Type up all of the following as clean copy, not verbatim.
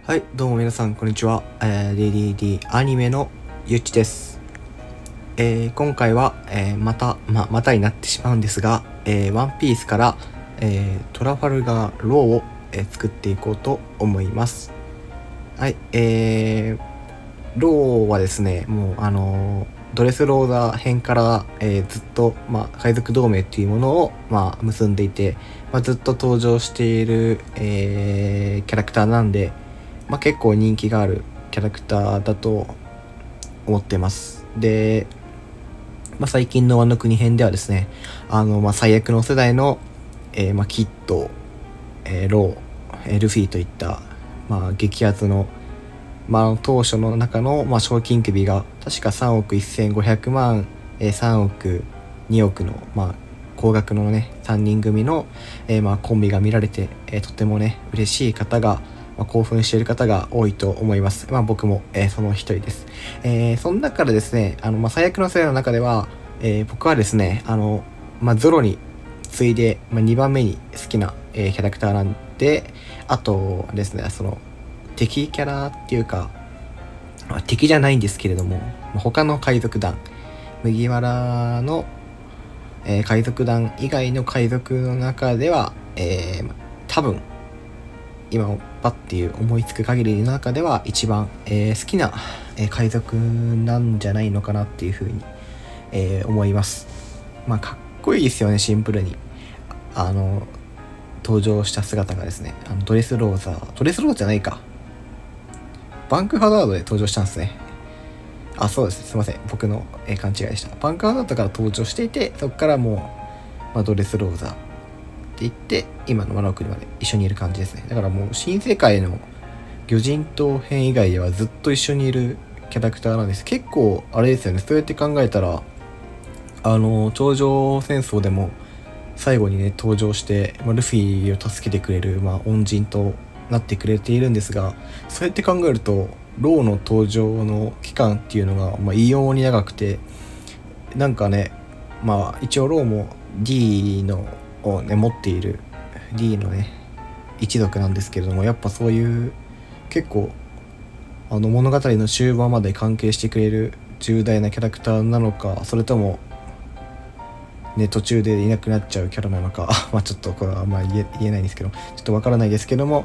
はい、どうも皆さんこんにちは。DDD アニメのゆっちです。今回は、またになってしまうんですが、ワンピースから、トラファルガーローを、作っていこうと思います。はい、ローはですね、もうドレスローザ編から、ずっと、海賊同盟っていうものを、結んでいて、ずっと登場している、キャラクターなんで、結構人気があるキャラクターだと思ってます。で、最近のワノ国編ではですね、最悪の世代の、キッド、ロー、ルフィといった、激アツの、当初の中の、賞金首が確か3億1500万、3億2億の、高額のね3人組の、コンビが見られて、とてもね嬉しい方が、興奮している方が多いと思います。僕も、その一人です。その中でですね、最悪の世代の中では、僕はですね、ゾロに次いで、2番目に好きな、キャラクターなんで、あとですね、その敵キャラっていうか、敵じゃないんですけれども、他の海賊団、麦わらの、海賊団以外の海賊の中では、多分今パッていう思いつく限りの中では一番、好きな、海賊なんじゃないのかなっていうふうに、思います。かっこいいですよね。シンプルに登場した姿がですね、ドレスローザじゃないか、バンクハザードで登場したんですね。そうです。すいません。僕の、勘違いでした。バンクハザードから登場していて、そこからもう、ドレスローザって言って、今のワノ国まで一緒にいる感じですね。だからもう、新世界の魚人島編以外ではずっと一緒にいるキャラクターなんです。結構、あれですよね。そうやって考えたら、頂上戦争でも、最後にね、登場して、ルフィを助けてくれる、恩人となってくれているんですが、そうやって考えるとローの登場の期間っていうのが、異様に長くて、なんかね、一応ローも D のをね持っている D のね一族なんですけれども、やっぱそういう結構物語の終盤まで関係してくれる重大なキャラクターなのか、それともね、途中でいなくなっちゃうキャラなのかちょっとこれはあんまり言えないんですけど、ちょっとわからないですけども、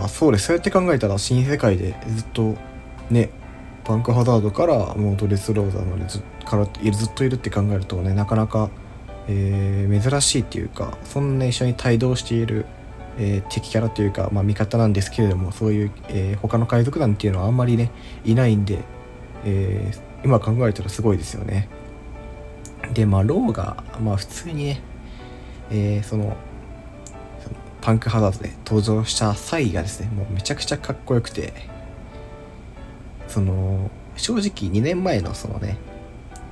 そうです。そうやって考えたら新世界でずっとね、バンクハザードからもうドレスローザーまでずっといるって考えるとね、なかなか、珍しいっていうか、そんな一緒に帯同している、敵キャラというか、味方なんですけれども、そういう、他の海賊団っていうのはあんまりねいないんで、今考えたらすごいですよね。でローが普通にね、そのパンクハザードで登場した際がですね、もうめちゃくちゃかっこよくて、正直2年前のそのね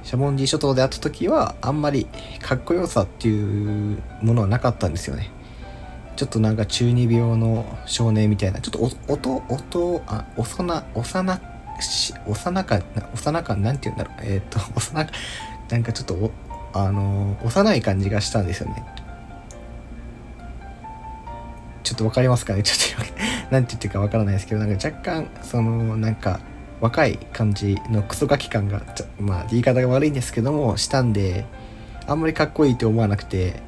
シャボンディ諸島で会った時はあんまりかっこよさっていうものはなかったんですよね。ちょっとなんか中二病の少年みたいな、ちょっと幼かなんて言うんだろう、なんかちょっと幼い感じがしたんですよね。ちょっとわかりますかね。ちょっとなんて言ってるかわからないですけど、なんか若干なんか若い感じのクソガキ感が言い方が悪いんですけどもしたんで、あんまりかっこいいと思わなくて、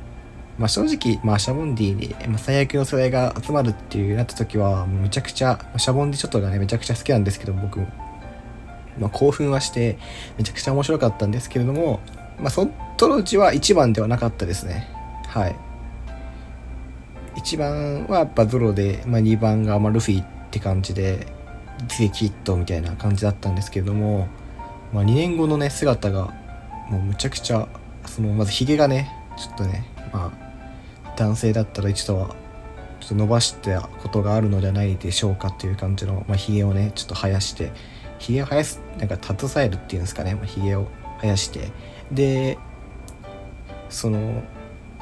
正直シャボンディに、最悪の世代が集まるっていうなった時はめちゃくちゃシャボンディショットがねめちゃくちゃ好きなんですけど、僕も興奮はしてめちゃくちゃ面白かったんですけれども、その当時は一番ではなかったですね。はい。1番はやっぱゾロで、2番がルフィって感じで、次キッドみたいな感じだったんですけれども、2年後のね姿がもうむちゃくちゃ、まずヒゲがねちょっとね、男性だったら一度はちょっと伸ばしたことがあるのではないでしょうかっていう感じの、ヒゲをねちょっと生やして、ヒゲを生やす、なんか携えるっていうんですかね、ヒゲを生やして、で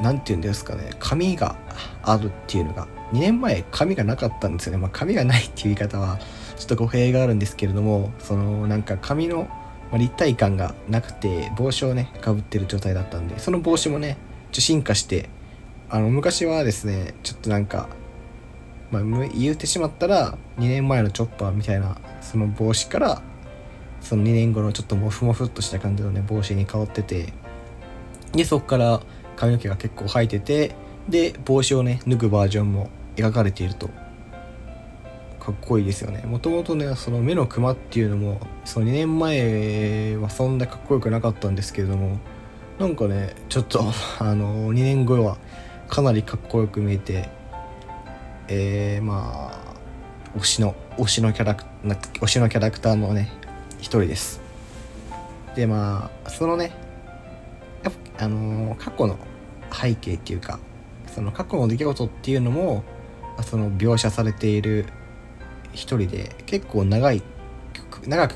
なんていうんですかね、髪があるっていうのが、2年前髪がなかったんですよね。髪がないっていう言い方はちょっと語弊があるんですけれども、なんか髪の立体感がなくて帽子をねかぶってる状態だったんで、その帽子もね進化して、昔はですねちょっとなんか言うてしまったら2年前のチョッパーみたいなその帽子からその2年後のちょっとモフモフっとした感じのね帽子に変わってて、でそこから髪の毛が結構生えてて、で帽子をね脱ぐバージョンも描かれているとかっこいいですよね。もともとねその目のクマっていうのもその2年前はそんなかっこよくなかったんですけれども、なんかねちょっと2年後はかなりかっこよく見えて、推しのキャラクターのね一人です。でそのねやっぱ過去の背景っていうかその過去の出来事っていうのもその描写されている一人で、結構長く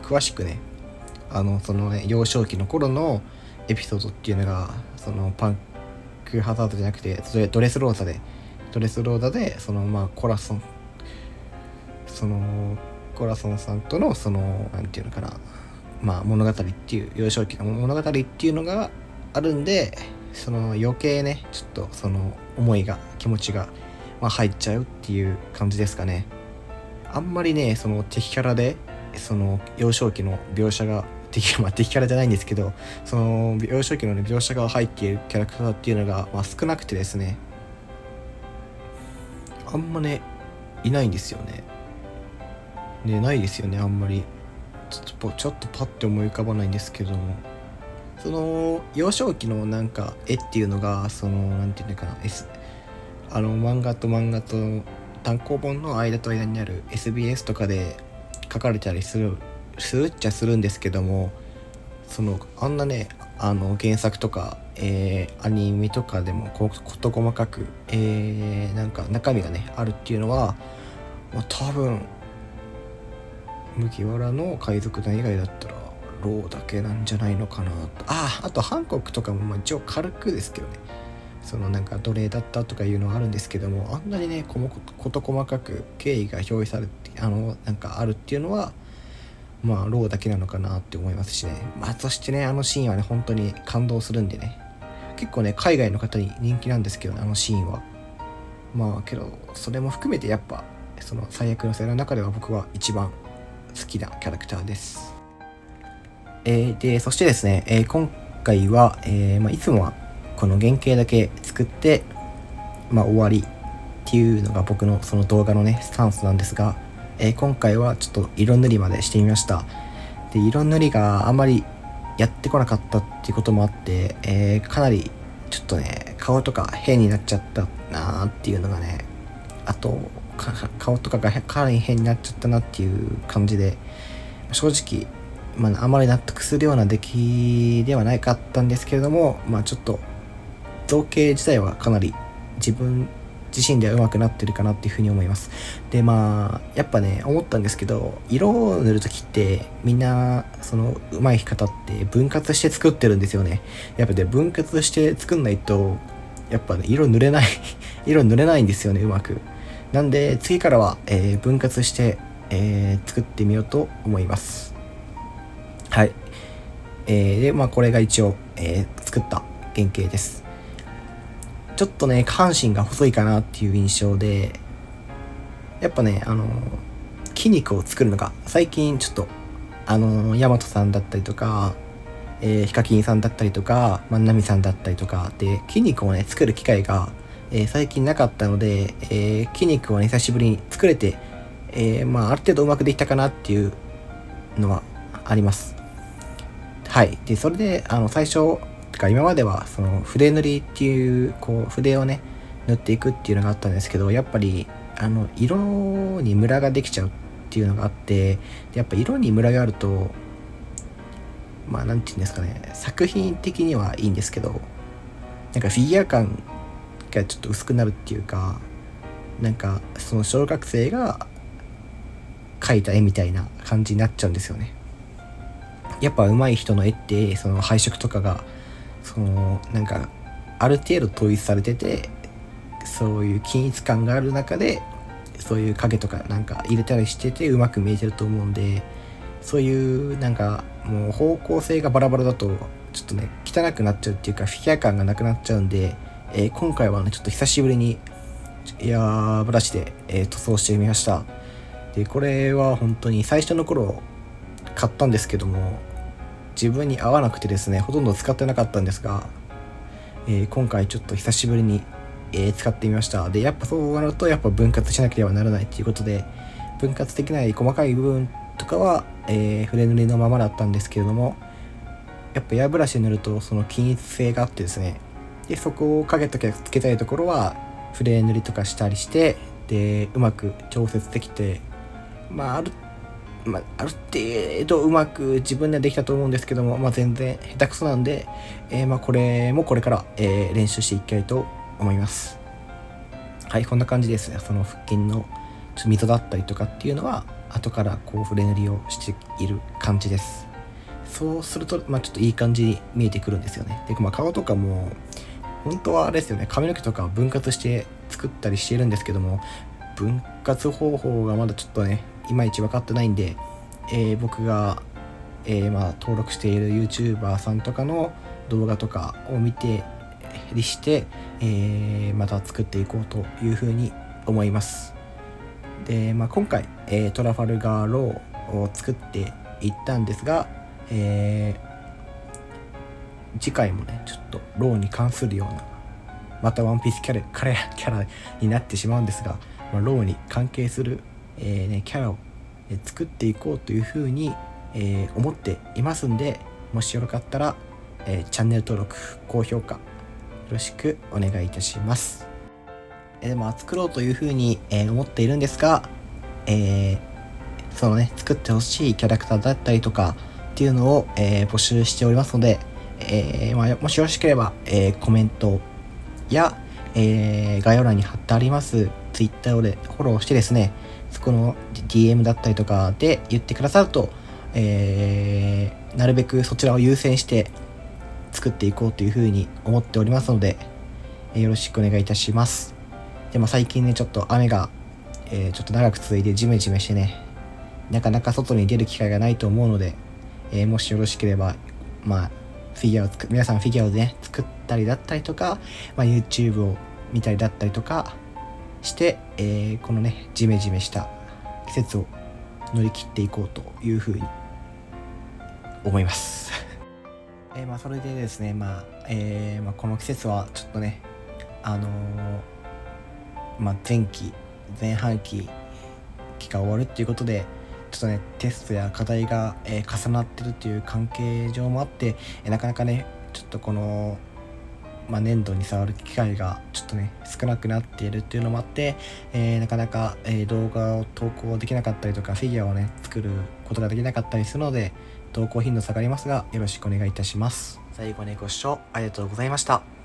詳しくねそのね幼少期の頃のエピソードっていうのがそのパンクハザードじゃなくてドレスローザでそのコラソンさんとのそのなんていうのかな物語っていう幼少期の物語っていうのがあるんで、その余計ねちょっとその気持ちが入っちゃうっていう感じですかね。あんまりねその敵キャラでその幼少期の描写が敵キャラじゃないんですけど、その幼少期の、ね、描写が入っているキャラクターっていうのが、少なくてですね、あんまねいないんですよね。ないですよね、あんまりちょっとパッて思い浮かばないんですけども、その幼少期のなんか絵っていうのがそのなんていうのかな、漫画と単行本の間と間にある SBS とかで書かれたりするっちゃするんですけども、そのあんなね原作とか、アニメとかでも事細かく、なんか中身がねあるっていうのは、多分麦わらの海賊団以外だったらローだけなんじゃないのかなと。あとハンコックとかも一応軽くですけどね、そのなんか奴隷だったとかいうのはあるんですけども、あんなにね事細かく経緯が表示されてなんかあるっていうのはローだけなのかなって思いますしね。そしてねシーンはね本当に感動するんでね、結構ね海外の方に人気なんですけどね、シーンはけどそれも含めてやっぱその最悪の世代の中では僕は一番好きなキャラクターです。でそしてですね、今回は、いつもはこの原型だけ作って、終わりっていうのが僕のその動画のねスタンスなんですが、今回はちょっと色塗りまでしてみました。で色塗りがあんまりやってこなかったっていうこともあって、かなりちょっとね顔とか変になっちゃったなっていうのがね、あと顔とかがかなり変になっちゃったなっていう感じで、正直あまり納得するような出来ではないかったんですけれども、ちょっと造形自体はかなり自分自身では上手くなってるかなっていうふうに思います。でやっぱね思ったんですけど、色を塗るときってみんなその上手い方って分割して作ってるんですよね。やっぱ分割して作んないとやっぱね色塗れないんですよね、うまく。なんで次からは、分割して、作ってみようと思います。はい。でこれが一応、作った原型です。ちょっとね下半身が細いかなっていう印象で、やっぱね筋肉を作るのが最近ちょっとヤマトさんだったりとか、ヒカキンさんだったりとか万波さんだったりとかで筋肉をね作る機会が、最近なかったので、筋肉をね久しぶりに作れて、ある程度うまくできたかなっていうのはあります。はい。でそれで最初今まではその筆塗りっていう筆をね塗っていくっていうのがあったんですけど、やっぱり色にムラができちゃうっていうのがあって、でやっぱ色にムラがあるとなんていうんですかね、作品的にはいいんですけど、なんかフィギュア感がちょっと薄くなるっていうか、なんかその小学生が描いた絵みたいな感じになっちゃうんですよね。やっぱ上手い人の絵ってその配色とかがそのなんかある程度統一されてて、そういう均一感がある中でそういう影とかなんか入れたりしててうまく見えてると思うんで、そういうなんかもう方向性がバラバラだとちょっとね汚くなっちゃうっていうかフィギュア感がなくなっちゃうんで、今回はねちょっと久しぶりにエアブラシで、塗装してみました。でこれは本当に最初の頃買ったんですけども、自分に合わなくてですね、ほとんど使ってなかったんですが、今回ちょっと久しぶりに、使ってみました。でやっぱそうなるとやっぱ分割しなければならないということで、分割できない細かい部分とかは、筆塗りのままだったんですけれども、やっぱエアブラシで塗るとその均一性があってですね、でそこを影とかつけたいところは筆塗りとかしたりして、でうまく調節できて、ある程度うまく自分ではできたと思うんですけども、全然下手くそなんで、これもこれから、練習していきたいと思います。はい、こんな感じですね。その腹筋の溝だったりとかっていうのは後からこう筆塗りをしている感じです。そうすると、ちょっといい感じに見えてくるんですよね。で、顔とかも本当はあれですよね、髪の毛とか分割して作ったりしているんですけども、分割方法がまだちょっとねいまいち分かってないんで、僕が、登録している YouTuber さんとかの動画とかを見てりして、また作っていこうというふうに思います。で、今回、トラファルガーローを作っていったんですが、次回もねちょっとローに関するような、またワンピースキャラになってしまうんですが、ローに関係する、キャラを作っていこうというふうに、思っていますんで、もしよかったら、チャンネル登録、高評価よろしくお願いいたします。作ろうというふうに、思っているんですが、そのね作ってほしいキャラクターだったりとかっていうのを、募集しておりますので、もしよろしければ、コメントや、概要欄に貼ってあります Twitter でフォローしてですね、そこの DM だったりとかで言ってくださると、なるべくそちらを優先して作っていこうというふうに思っておりますので、よろしくお願いいたします。でも最近ねちょっと雨が、ちょっと長く続いてジメジメしてね、なかなか外に出る機会がないと思うので、もしよろしければ皆さんフィギュアをね作ったりだったりとか、YouTube を見たりだったりとかして、このねジメジメした季節を乗り切っていこうというふうに思います。それでですね、この季節はちょっとね前半期が終わるっていうことで、ちょっとねテストや課題が、重なってるっていう関係上もあって、なかなかねちょっとこの、年度に触る機会がちょっとね少なくなっているっていうのもあって、なかなか、動画を投稿できなかったりとか、フィギュアをね作ることができなかったりするので、投稿頻度下がりますがよろしくお願いいたします。最後までご視聴ありがとうございました。